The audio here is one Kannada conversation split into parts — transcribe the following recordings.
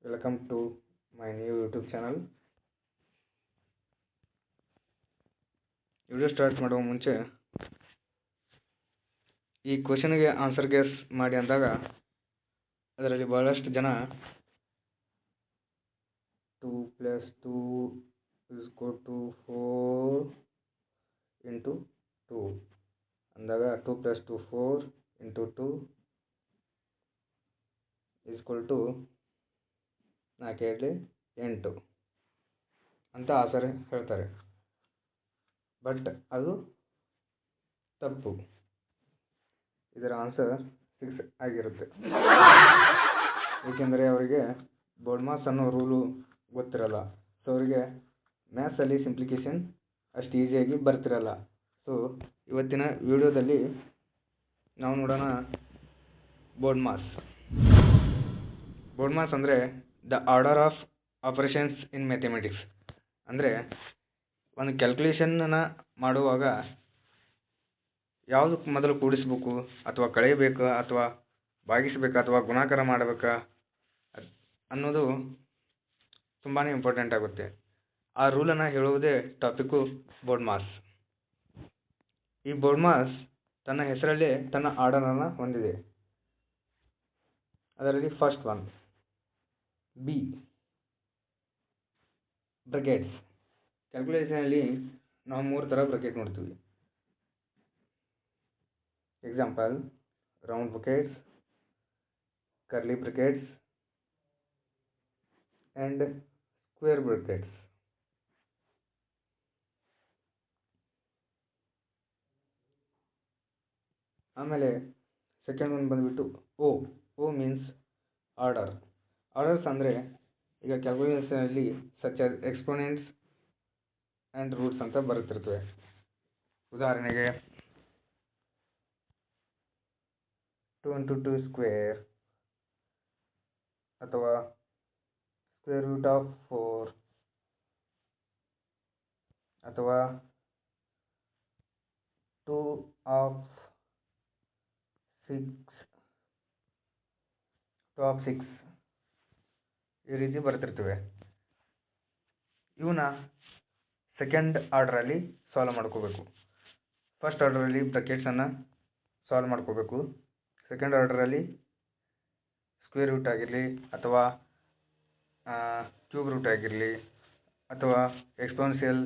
Welcome to my new YouTube channel. Video start ಮಾಡುವ ಮುಂಚೆ ಈ ಕ್ವೆಶ್ಚನ್ಗೆ ಆನ್ಸರ್ ಗೆಸ್ ಮಾಡಿ ಅಂದಾಗ ಅದರಲ್ಲಿ ಬಹಳಷ್ಟು ಜನ 2 + 2 = 4 × 2 ಅಂದಾಗ 2 + 2 4 × 2 = 8 ಅಂತ ಆನ್ಸರ್ ಹೇಳ್ತಾರೆ. ಬಟ್ ಅದು ತಪ್ಪು. ಇದರ ಆನ್ಸರ್ 6 ಆಗಿರುತ್ತೆ. ಏಕೆಂದರೆ ಅವರಿಗೆ ಬೋರ್ಡ್ಮಾಸ್ ಅನ್ನೋ ರೂಲು ಗೊತ್ತಿರಲ್ಲ. ಸೊ ಅವರಿಗೆ ಮ್ಯಾಥ್ಸಲ್ಲಿ ಸಿಂಪ್ಲಿಕೇಶನ್ ಅಷ್ಟು ಈಸಿಯಾಗಿ ಬರ್ತಿರಲ್ಲ. ಸೊ ಇವತ್ತಿನ ವಿಡಿಯೋದಲ್ಲಿ ನಾವು ನೋಡೋಣ ಬೋರ್ಡ್ಮಾಸ್. ಬೋರ್ಡ್ಮಾಸ್ ಅಂದರೆ the order of operations in mathematics. ಅಂದರೆ ಒಂದು ಕ್ಯಾಲ್ಕುಲೇಷನ್ನ ಮಾಡುವಾಗ ಯಾವುದಕ್ಕೆ ಮೊದಲು ಕೂಡಿಸ್ಬೇಕು ಅಥವಾ ಕಳೆಯಬೇಕು ಅಥವಾ ಭಾಗಿಸಬೇಕಾ ಅಥವಾ ಗುಣಾಕಾರ ಮಾಡಬೇಕಾ ಅನ್ನೋದು ತುಂಬಾ ಇಂಪಾರ್ಟೆಂಟ್ ಆಗುತ್ತೆ. ಆ ರೂಲನ್ನು ಹೇಳುವುದೇ ಟಾಪಿಕ್ಕು ಬೋರ್ಡ್ಮಾಸ್. ಈ ಬೋರ್ಡ್ಮಾಸ್ ತನ್ನ ಹೆಸರಲ್ಲೇ ತನ್ನ ಆರ್ಡರನ್ನು ಹೊಂದಿದೆ. ಅದರಲ್ಲಿ ಫಸ್ಟ್ ಒನ್ ಬಿ ಬ್ರಕೆಟ್ಸ್. ಕ್ಯಾಲ್ಕುಲೇಷನಲ್ಲಿ ನಾವು 3 ಥರ ಬ್ರಕೆಟ್ ನೋಡ್ತೀವಿ. Example round brackets, curly brackets and square brackets. ಆಮೇಲೆ ಸೆಕೆಂಡ್ ಒನ್ ಬಂದುಬಿಟ್ಟು ಓ ಮೀನ್ಸ್ ಆರ್ಡರ್. ಆರ್ಡರ್ಸ್ ಅಂದರೆ ಈಗ ಕ್ಯಾಲ್ಕುಲೇಷನಲ್ಲಿ such as exponents and roots ಅಂತ ಬರುತ್ತಿರ್ತವೆ. ಉದಾಹರಣೆಗೆ 2 × 2 ಸ್ಕ್ವೇರ್ ಅಥವಾ √4 ಅಥವಾ 2 of 6 ಈ ರೀತಿ ಬರ್ತಿರ್ತವೆ. ಇವನ್ನ ಸೆಕೆಂಡ್ ಆರ್ಡ್ರಲ್ಲಿ ಸಾಲ್ವ್ ಮಾಡ್ಕೋಬೇಕು. ಫಸ್ಟ್ ಆರ್ಡರಲ್ಲಿ ಬ್ರಕೆಟ್ಸನ್ನು ಸಾಲ್ವ್ ಮಾಡ್ಕೋಬೇಕು. ಸೆಕೆಂಡ್ ಆರ್ಡರಲ್ಲಿ ಸ್ಕ್ವೇರ್ ರೂಟ್ ಆಗಿರಲಿ ಅಥವಾ ಕ್ಯೂಬ್ ರೂಟ್ ಆಗಿರಲಿ ಅಥವಾ ಎಕ್ಸ್ಪೋನೆನ್ಷಿಯಲ್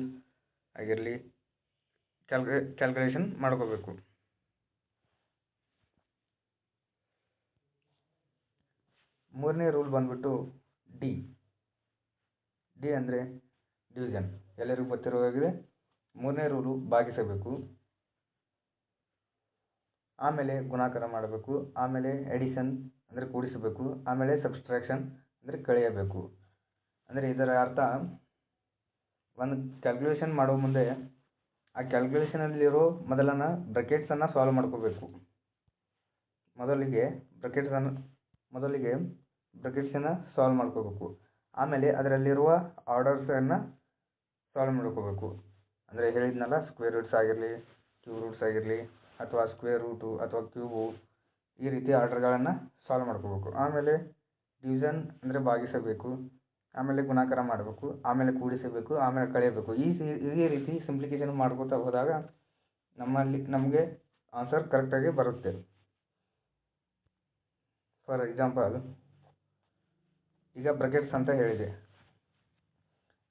ಆಗಿರಲಿ ಕ್ಯಾಲ್ಕುಲೇಷನ್ ಮಾಡ್ಕೋಬೇಕು. ಮೂರನೇ ರೂಲ್ ಬಂದ್ಬಿಟ್ಟು ಡಿ ಅಂದರೆ ಡಿವಿಷನ್. ಎಲ್ಲರಿಗೂ ಗೊತ್ತಿರೋವಾಗಿದೆ. ಮೂರನೇ ರೂಲು ಭಾಗಿಸಬೇಕು, ಆಮೇಲೆ ಗುಣಾಕಾರ ಮಾಡಬೇಕು, ಆಮೇಲೆ ಎಡಿಷನ್ ಅಂದರೆ ಕೂಡಿಸಬೇಕು, ಆಮೇಲೆ ಸಬ್ಸ್ಟ್ರಾಕ್ಷನ್ ಅಂದರೆ ಕಳೆಯಬೇಕು. ಅಂದರೆ ಇದರ ಅರ್ಥ ಒಂದು ಕ್ಯಾಲ್ಕುಲೇಷನ್ ಮಾಡೋ ಮುಂದೆ ಆ ಕ್ಯಾಲ್ಕುಲೇಷನಲ್ಲಿರೋ ಬ್ರಕೆಟ್ಸನ್ನು ಸಾಲ್ವ್ ಮಾಡ್ಕೋಬೇಕು. ಮೊದಲಿಗೆ ಬ್ರಕೆಟ್ಸನ್ನು ಸಾಲ್ವ್ ಮಾಡ್ಕೋಬೇಕು. ಆಮೇಲೆ ಅದರಲ್ಲಿರುವ ಆರ್ಡರ್ಸನ್ನು ಸಾಲ್ವ್ ಮಾಡ್ಕೋಬೇಕು. ಅಂದರೆ ಹೇಳಿದ್ನಲ್ಲ, ಸ್ಕ್ವೇರ್ ರೂಟ್ಸ್ ಆಗಿರಲಿ, ಕ್ಯೂಬ್ ರೂಟ್ಸ್ ಆಗಿರಲಿ ಅಥವಾ ಸ್ಕ್ವೇರ್ ರೂಟು ಅಥವಾ ಕ್ಯೂಬು ಈ ರೀತಿ ಆರ್ಡರ್ಗಳನ್ನು ಸಾಲ್ವ್ ಮಾಡ್ಕೋಬೇಕು. ಆಮೇಲೆ ಡಿವಿಷನ್ ಅಂದರೆ ಭಾಗಿಸಬೇಕು, ಆಮೇಲೆ ಗುಣಾಕಾರ ಮಾಡಬೇಕು, ಆಮೇಲೆ ಕೂಡಿಸಬೇಕು, ಆಮೇಲೆ ಕಳೆಯಬೇಕು. ಈ ರೀತಿ ಸಿಂಪ್ಲಿಕೇಶನ್ ಮಾಡ್ಕೋತಾ ಹೋದಾಗ ನಮಗೆ ಆನ್ಸರ್ ಕರೆಕ್ಟಾಗಿ ಬರುತ್ತೆ. ಫಾರ್ ಎಕ್ಸಾಂಪಲ್ ಈಗ ಬ್ರಕೆಟ್ಸ್ ಅಂತ ಹೇಳಿದೆ.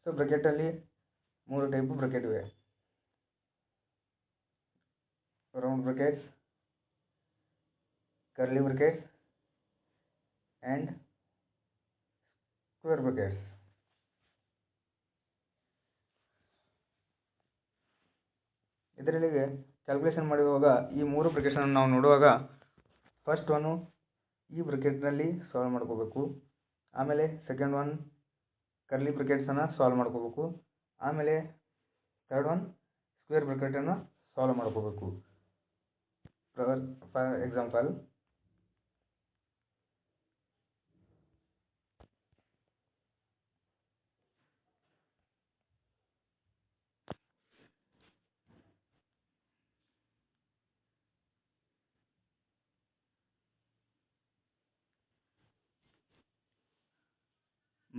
ಸೊ ಬ್ರಕೆಟಲ್ಲಿ 3 ಟೈಪು ಬ್ರಕೆಟ್ ಇವೆ. Round brackets, curly brackets and square brackets. ಇದರಲ್ಲಿ ಕ್ಯಾಲ್ಕುಲೇಷನ್ ಮಾಡುವಾಗ ಈ 3 ಬ್ರಕೆಟ್ಸನ್ನು ನಾವು ನೋಡುವಾಗ ಫಸ್ಟ್ ಒನ್ನು ಈ ಬ್ರಕೆಟ್ನಲ್ಲಿ ಸಾಲ್ವ್ ಮಾಡ್ಕೋಬೇಕು, ಆಮೇಲೆ ಸೆಕೆಂಡ್ ಒನ್ ಕರ್ಲಿ ಬ್ರಕೆಟ್ಸನ್ನು ಸಾಲ್ವ್ ಮಾಡ್ಕೋಬೇಕು, ಆಮೇಲೆ ಥರ್ಡ್ ಒನ್ ಸ್ಕ್ವೇರ್ ಬ್ರಕೆಟನ್ನು ಸಾಲ್ವ್ ಮಾಡ್ಕೋಬೇಕು. ಫಾರ್ ಎಕ್ಸಾಂಪಲ್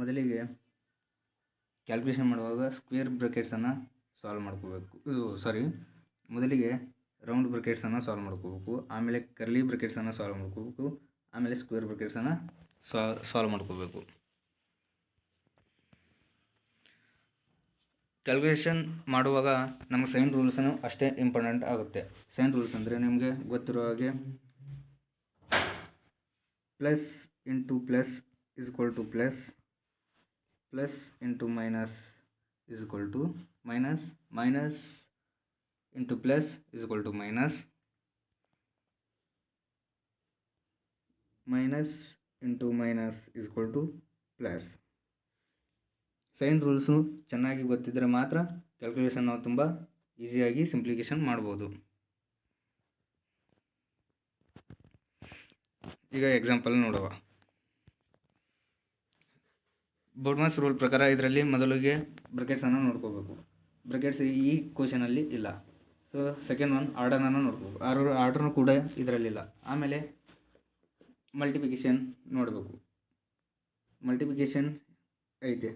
ಮೊದಲಿಗೆ ಕ್ಯಾಲ್ಕುಲೇಷನ್ ಮಾಡುವಾಗ ಸ್ಕ್ವೇರ್ ಬ್ರಾಕೆಟ್ಸನ್ನು ಸಾಲ್ವ್ ಮಾಡ್ಕೋಬೇಕು. ಮೊದಲಿಗೆ ರೌಂಡ್ ಬ್ರಾಕೆಟ್ಸನ್ನು ಸಾಲ್ವ್ ಮಾಡ್ಕೋಬೇಕು, ಆಮೇಲೆ ಕರ್ಲಿ ಬ್ರಾಕೆಟ್ಸನ್ನು ಸಾಲ್ವ್ ಮಾಡ್ಕೋಬೇಕು, ಆಮೇಲೆ ಸ್ಕ್ವೇರ್ ಬ್ರಾಕೆಟ್ಸನ್ನು ಸಾಲ್ವ್ ಮಾಡ್ಕೋಬೇಕು. ಕ್ಯಾಲ್ಕುಲೇಷನ್ ಮಾಡುವಾಗ ನಮ್ಮ ಸೈನ್ ರೂಲ್ಸನ್ನು ಅಷ್ಟೇ ಇಂಪಾರ್ಟೆಂಟ್ ಆಗುತ್ತೆ. ಸೈನ್ ರೂಲ್ಸ್ ಅಂದರೆ ನಿಮಗೆ ಗೊತ್ತಿರೋ ಹಾಗೆ plus into plus is equal to plus, plus into minus is equal to minus, minus into plus is equal to minus, minus into minus is equal to plus. Sign rules ಚೆನ್ನಾಗಿ ಗೊತ್ತಿದ್ದರೆ ಮಾತ್ರ ಕ್ಯಾಲ್ಕುಲೇಷನ್ ನಾವು ತುಂಬ ಈಸಿಯಾಗಿ ಸಿಂಪ್ಲಿಫಿಕೇಷನ್ ಮಾಡ್ಬೋದು. ಈಗ ಎಕ್ಸಾಂಪಲ್ ನೋಡುವ. ಬೋರ್ಡ್ಮಾಸ್ ರೂಲ್ ಪ್ರಕಾರ ಇದರಲ್ಲಿ ಮೊದಲಿಗೆ ಬ್ರಾಕೆಟ್ಸನ್ನು ನೋಡ್ಕೋಬೇಕು. ಬ್ರಾಕೆಟ್ಸ್ ಈ ಕ್ವಶನಲ್ಲಿ ಇಲ್ಲ. ಸೊ ಸೆಕೆಂಡ್ ಒನ್ ಆರ್ಡರನ್ನು ನೋಡ್ಕೋಬೇಕು. ಆರ್ಡರ್ನು ಕೂಡ ಇದರಲ್ಲಿಲ್ಲ. ಆಮೇಲೆ ಮಲ್ಟಿಪ್ಲಿಕೇಶನ್ ನೋಡಬೇಕು. ಮಲ್ಟಿಪ್ಲಿಕೇಶನ್ ಐತೆ,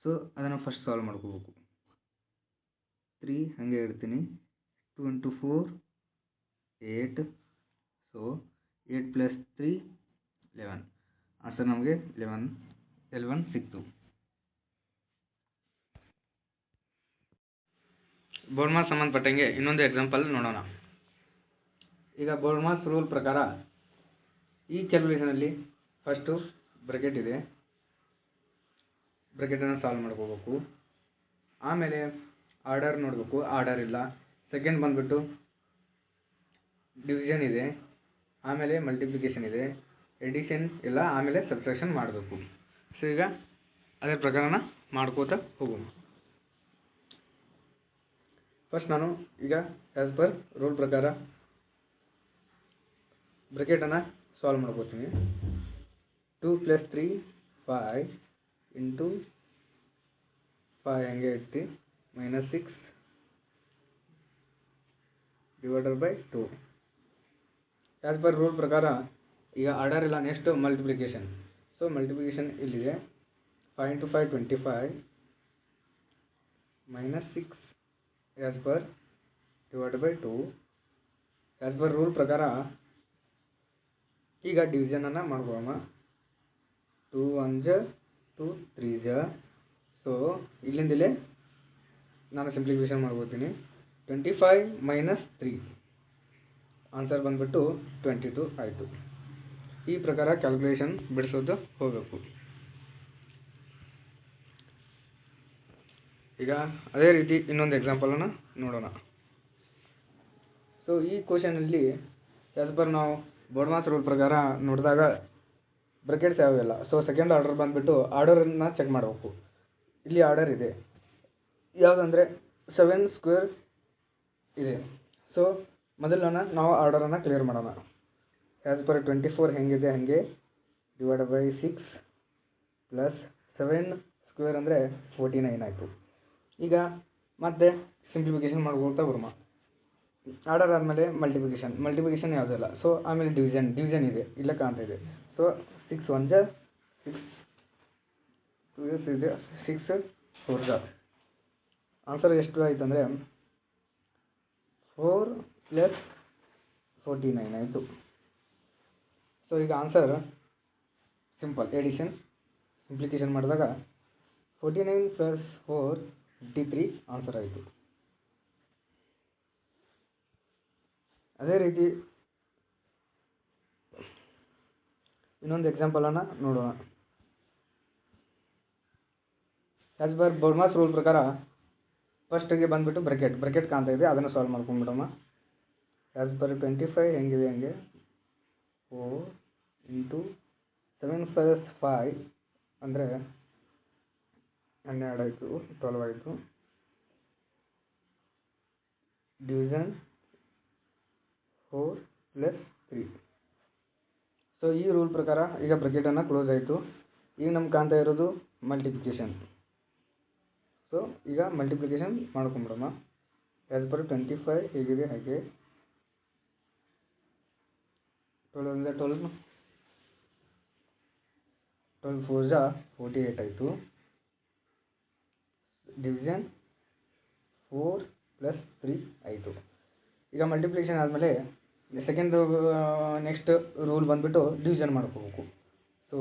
ಸೊ ಅದನ್ನು ಫಸ್ಟ್ ಸಾಲ್ವ್ ಮಾಡ್ಕೋಬೇಕು. 3 ಹಾಗೆ ಇಡ್ತೀನಿ. 2 ಇಂಟು 4 8. So 8 plus 3 11. ಆನ್ಸರ್ ನಮಗೆ 11 ಸಿಕ್ತು. ಬೋರ್ಡ್ಮಾಸ್ ಸಂಬಂಧಪಟ್ಟಂಗೆ ಇನ್ನೊಂದು ಎಕ್ಸಾಂಪಲ್ ನೋಡೋಣ. ಈಗ ಬೋರ್ಡ್ಮಾಸ್ ರೂಲ್ ಪ್ರಕಾರ ಈ ಕ್ಯಾಲ್ಕುಲೇಷನಲ್ಲಿ ಫಸ್ಟು ಬ್ರಾಕೆಟ್ ಇದೆ, ಬ್ರಾಕೆಟನ್ನು ಸಾಲ್ವ್ ಮಾಡ್ಕೋಬೇಕು. ಆಮೇಲೆ ಆರ್ಡರ್ ನೋಡಬೇಕು, ಆರ್ಡರ್ ಇಲ್ಲ. ಸೆಕೆಂಡ್ ಬಂದುಬಿಟ್ಟು ಡಿವಿಷನ್ ಇದೆ, ಆಮೇಲೆ ಮಲ್ಟಿಪ್ಲಿಕೇಶನ್ ಇದೆ, ಎಡಿಷನ್ ಇಲ್ಲ, ಆಮೇಲೆ ಸಬ್ಟ್ರಾಕ್ಷನ್ ಮಾಡಬೇಕು. ಸೊ ಈಗ ಅದೇ ಪ್ರಕಾರನ ಮಾಡ್ಕೋತಾ ಹೋಗೋಣ. ಫಸ್ಟ್ ನಾನು ಈಗ ಆ್ಯಸ್ ಪರ್ ರೂಲ್ ಪ್ರಕಾರ ಬ್ರಾಕೆಟನ್ನು ಸಾಲ್ವ್ ಮಾಡ್ಕೋತೀನಿ. 2 ಪ್ಲಸ್ 3 5 ಇಂಟು 5 ಹಂಗೆ ಇಟ್ಟು minus 6 divided by 2. As per rule ಪ್ರಕಾರ ಈಗ ಆರ್ಡರ್ ಇಲ್ಲ, ನೆಕ್ಸ್ಟ್ ಮಲ್ಟಿಪ್ಲಿಕೇಶನ್. ಸೊ ಮಲ್ಟಿಪ್ಲಿಕೇಶನ್ ಇಲ್ಲಿದೆ. 5 into 5 25 minus 6 as per divided by 2. As per rule ಪ್ರಕಾರ ಈಗ ಡಿವಿಷನನ್ನು ಮಾಡ್ಕೊಳ್ಳೋಣ. 2 1 2 3. ಸೊ ಇಲ್ಲಿಂದಲೇ ನಾನು ಸಿಂಪ್ಲಿಫಿಕೇಶನ್ ಮಾಡ್ಕೋತೀನಿ. 25 ಮೈನಸ್ 3 ಆನ್ಸರ್ ಬಂದುಬಿಟ್ಟು 22 ಆಯಿತು. ಈ ಪ್ರಕಾರ ಕ್ಯಾಲ್ಕುಲೇಷನ್ ಬಿಡಿಸೋದು ಹೋಗಬೇಕು. ಈಗ ಅದೇ ರೀತಿ ಇನ್ನೊಂದು ಎಕ್ಸಾಂಪಲನ್ನು ನೋಡೋಣ. ಸೊ ಈ ಕ್ವಶನಲ್ಲಿ ಆ್ಯಸ್ ಪರ್ ನಾವು ಬೋರ್ಡ್ಮಾಸ್ ರೂಲ್ ಪ್ರಕಾರ ನೋಡಿದಾಗ ಬ್ರಾಕೆಟ್ಸ್ ಯಾವಿಲ್ಲ. ಸೊ ಸೆಕೆಂಡ್ ಆರ್ಡರ್ ಬಂದುಬಿಟ್ಟು ಆರ್ಡರನ್ನು ಚೆಕ್ ಮಾಡಬೇಕು. ಇಲ್ಲಿ ಆರ್ಡರ್ ಇದೆ ಯಾವುದಂದರೆ 7 ಸ್ಕ್ವೇರ್ ಇದೆ. ಸೊ ಮೊದಲನ್ನು ನಾವು ಆರ್ಡರನ್ನು ಕ್ಲಿಯರ್ ಮಾಡೋಣ. ಆ್ಯಸ್ ಪರ್ 24 ಹೆಂಗಿದೆ ಹಾಗೆ ಡಿವೈಡೆಡ್ ಬೈ 6 ಪ್ಲಸ್ 7 ಸ್ಕ್ವೇರ್ ಅಂದರೆ 49 ಆಯಿತು. ಈಗ ಮತ್ತೆ ಸಿಂಪ್ಲಿಫಿಕೇಶನ್ ಮಾಡ್ಕೊಳ್ತಾ ಬರೋಣ. ಆರ್ಡರ್ ಆದಮೇಲೆ ಮಲ್ಟಿಪ್ಲಿಕೇಶನ್ ಯಾವುದಿಲ್ಲ. ಸೊ ಆಮೇಲೆ ಡಿವಿಷನ್ ಇದೆ, ಇಲ್ಲ ಕಾಣ್ತಾ ಇದೆ. ಸೊ 6 1 6 2 ಇದೆ, 6 4 ಆನ್ಸರ್ ಎಷ್ಟು ಆಯಿತು ಅಂದರೆ 4 ಪ್ಲಸ್ 49 ಆಯಿತು. ಸೊ ಈಗ ಆನ್ಸರ್ ಸಿಂಪಲ್ ಎಡಿಷನ್ ಸಿಂಪ್ಲಿಫಿಕೇಶನ್ ಮಾಡಿದಾಗ 49 ಪ್ಲಸ್ 4 53 ಆನ್ಸರ್ ಆಯಿತು. ಅದೇ ರೀತಿ ಇನ್ನೊಂದು ಎಕ್ಸಾಂಪಲನ್ನು ನೋಡೋಣ. ಆ್ಯಸ್ ಪರ್ ಬೋರ್ಡ್ಮಾಸ್ ರೂಲ್ ಪ್ರಕಾರ ಫಸ್ಟಿಗೆ ಬಂದುಬಿಟ್ಟು ಬ್ರಾಕೆಟ್ ಕಾಣ್ತಾ ಇದೆ, ಅದನ್ನು ಸಾಲ್ವ್ ಮಾಡ್ಕೊಂಡ್ಬಿಡೋಣ. ಆ್ಯಸ್ ಪರ್ 25 ಹೆಂಗಿದೆ ಹಂಗೆ 4 ಇಂಟು 7 ಪ್ಲಸ್ 5 ಅಂದರೆ 12 ಆಯಿತು, 12 ಆಯಿತು. Division 4 plus 3. ಸೊ ಈ ರೂಲ್ ಪ್ರಕಾರ ಈಗ ಬ್ರಾಕೆಟನ್ನು ಕ್ಲೋಸ್ ಆಯಿತು. ಈಗ ನಮ್ಗೆ ಕಾಣ್ತಾ ಇರೋದು ಮಲ್ಟಿಪ್ಲಿಕೇಶನ್. ಸೊ ಈಗ ಮಲ್ಟಿಪ್ಲಿಕೇಶನ್ ಮಾಡ್ಕೊಂಬಿಡೋಣ. ಆ್ಯಸ್ ಪರ್ 25 ಹೇಗಿದೆ ಹಾಗೆ 12 12 12 4 ಜಾ 48 ಆಯಿತು. ಡಿವಿಷನ್ 4 + 3 ಆಯಿತು. ಈಗ ಮಲ್ಟಿಪ್ಲಿಕೇಶನ್ ಆದಮೇಲೆ ಸೆಕೆಂಡ್ ನೆಕ್ಸ್ಟ್ ರೂಲ್ ಬಂದುಬಿಟ್ಟು ಡಿವಿಷನ್ ಮಾಡ್ಕೋಬೇಕು. ಸೊ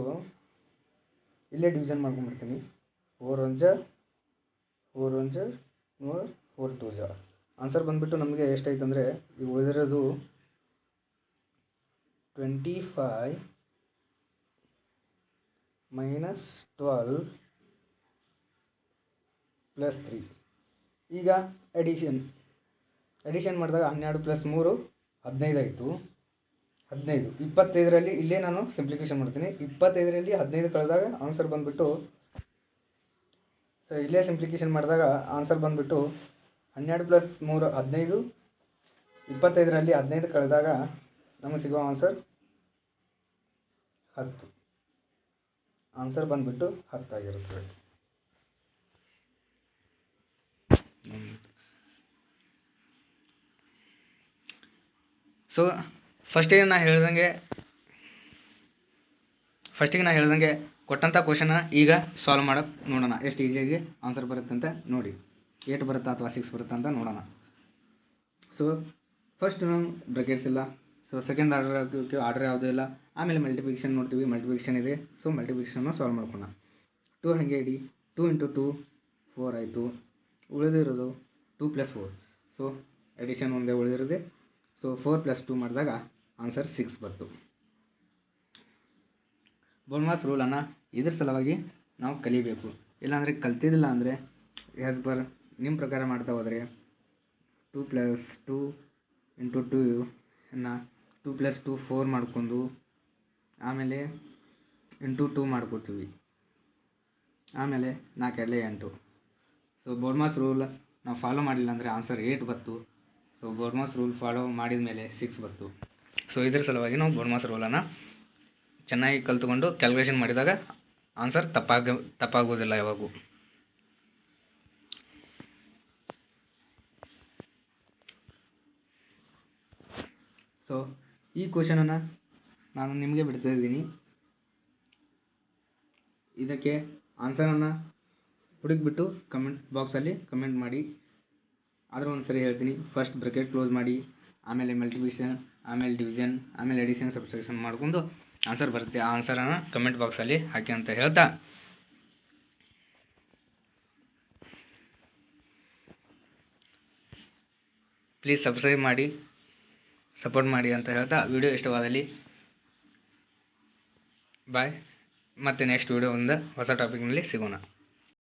ಇಲ್ಲೇ ಡಿವಿಷನ್ ಮಾಡ್ಕೊಂಡ್ಬಿಡ್ತೀನಿ. 4 1 ಜಾ 4 1 ಜಾ 4 2 ಜಾ. ಆನ್ಸರ್ ಬಂದುಬಿಟ್ಟು ನಮಗೆ ಎಷ್ಟಾಯ್ತು ಅಂದರೆ ಈಗ ಉಳಿದಿರೋದು 25 - 12 + 3. ಈಗ ಎಡಿಷನ್ ಮಾಡಿದಾಗ 12 + 3 15 ಆಯಿತು. 15 25ರಲ್ಲಿ ಇಲ್ಲೇ ನಾನು ಸಿಂಪ್ಲಿಫಿಕೇಶನ್ ಮಾಡ್ತೀನಿ. 25ರಲ್ಲಿ 15 ಕಳೆದಾಗ ಆನ್ಸರ್ ಬಂದುಬಿಟ್ಟು ಇಲ್ಲೇ ಸಿಂಪ್ಲಿಫಿಕೇಶನ್ ಮಾಡಿದಾಗ ಆನ್ಸರ್ ಬಂದುಬಿಟ್ಟು 12 + 3 15. 25ರಲ್ಲಿ 15 ಕಳೆದಾಗ ನಮಗೆ ಸಿಗೋ ಆನ್ಸರ್ 10. ಆನ್ಸರ್ ಬಂದುಬಿಟ್ಟು 10 ಆಗಿರುತ್ತದೆ. ಸೊ ಫಸ್ಟಿಗೆ ನಾ ಹೇಳ್ದಂಗೆ ಕೊಟ್ಟಂಥ ಕ್ವಶನ ಈಗ ಸಾಲ್ವ್ ಮಾಡೋಕ್ಕೆ ನೋಡೋಣ. ಎಷ್ಟು ಈಸಿಯಾಗಿ ಆನ್ಸರ್ ಬರುತ್ತೆ ಅಂತ ನೋಡಿ. 8 ಬರುತ್ತಾ ಅಥವಾ 6 ಬರುತ್ತಾ ಅಂತ ನೋಡೋಣ. ಸೊ ಫಸ್ಟ್ ನಾವು ಬ್ರಾಕೆಟ್ಸ್ ಇಲ್ಲ. ಸೊ ಸೆಕೆಂಡ್ ಆರ್ಡರ್ ಯಾವುದೂ ಇಲ್ಲ. ಆಮೇಲೆ ಮಲ್ಟಿಪ್ಲಿಕೇಶನ್ ನೋಡ್ತೀವಿ. ಮಲ್ಟಿಪ್ಲಿಕೇಶನ್ ಇದೆ. ಸೊ ಮಲ್ಟಿಪ್ಲಿಕೇಶನ್ನ ಸಾಲ್ವ್ ಮಾಡ್ಕೊಳ್ಳೋಣ. 2 ಹಾಗೆ ಇಡಿ. 2 × 2 4 ಆಯಿತು. ಉಳಿದಿರೋದು 2 + 4. ಸೊ ಎಡಿಷನ್ ಒಂದೇ ಉಳಿದಿರೋದೆ. ಸೊ 4 + 2 ಮಾಡಿದಾಗ ಆನ್ಸರ್ 6 ಬಂತು. ಬೋಲ್ಮಾಸ್ ರೂಲನ್ನು ಇದ್ರ ಸಲುವಾಗಿ ನಾವು ಕಲಿಬೇಕು. ಇಲ್ಲಾಂದರೆ ಕಲ್ತಿದ್ದಿಲ್ಲ ಅಂದರೆ ಆ್ಯಸ್ ಪರ್ ನಿಮ್ಮ ಪ್ರಕಾರ ಮಾಡ್ತಾ ಹೋದರೆ 2 + 2 × 2 ಅನ್ನು 2 + 2 4 ಮಾಡ್ಕೊಂಡು ಆಮೇಲೆ ಇಂಟು 2 ಮಾಡ್ಕೊತೀವಿ. ಆಮೇಲೆ 4 × 8. ಸೊ ಬೋಲ್ಮಾಸ್ ರೂಲ್ ನಾವು ಫಾಲೋ ಮಾಡಿಲ್ಲ ಅಂದರೆ ಆನ್ಸರ್ 8 ಬಂತು. ಸೊ ಬೋಲ್ಮಾಸ್ ರೂಲ್ ಫಾಲೋ ಮಾಡಿದ ಮೇಲೆ 6 ಬಂತು. ಸೊ ಇದ್ರ ಸಲುವಾಗಿ ನಾವು ಬೋಲ್ಮಾಸ್ ರೂಲನ್ನು ಚೆನ್ನಾಗಿ ಕಲ್ತ್ಕೊಂಡು ಕ್ಯಾಲ್ಕುಲೇಷನ್ ಮಾಡಿದಾಗ ಆನ್ಸರ್ ತಪ್ಪಾಗೋದಿಲ್ಲ ಯಾವಾಗೂ. ಸೊ ಈ ಕ್ವಶನನ್ನು ನಾನು ನಿಮಗೆ ಬಿಡ್ತಾ ಇದ್ದೀನಿ. ಇದಕ್ಕೆ ಆನ್ಸರನ್ನು ಹುಡುಕಿಬಿಟ್ಟು ಕಮೆಂಟ್ ಬಾಕ್ಸಲ್ಲಿ ಕಮೆಂಟ್ ಮಾಡಿ. ಆದರೂ ಒಂದು ಸರಿ ಹೇಳ್ತೀನಿ, ಫಸ್ಟ್ ಬ್ರಾಕೆಟ್ ಕ್ಲೋಸ್ ಮಾಡಿ, ಆಮೇಲೆ ಮಲ್ಟಿಪ್ಲಿಕೇಶನ್, ಆಮೇಲೆ ಡಿವಿಷನ್, ಆಮೇಲೆ ಎಡಿಷನ್, ಸಬ್ಸ್ಟ್ರಾಕ್ಷನ್ ಮಾಡ್ಕೊಂಡು ಆನ್ಸರ್ ಬರುತ್ತೆ. ಆ ಆನ್ಸರನ್ನು ಕಮೆಂಟ್ ಬಾಕ್ಸಲ್ಲಿ ಹಾಕಿ ಅಂತ ಹೇಳ್ತಾ ಪ್ಲೀಸ್ ಸಬ್ಸ್ಕ್ರೈಬ್ ಮಾಡಿ, ಸಪೋರ್ಟ್ ಮಾಡಿ ಅಂತ ಹೇಳ್ತಾ ವಿಡಿಯೋ ಇಷ್ಟವಾದಲ್ಲಿ ಬಾಯ್. ಮತ್ತೆ ನೆಕ್ಸ್ಟ್ ವಿಡಿಯೋದಿಂದ ಹೊಸ ಟಾಪಿಕ್ನಲ್ಲಿ ಸಿಗೋಣ.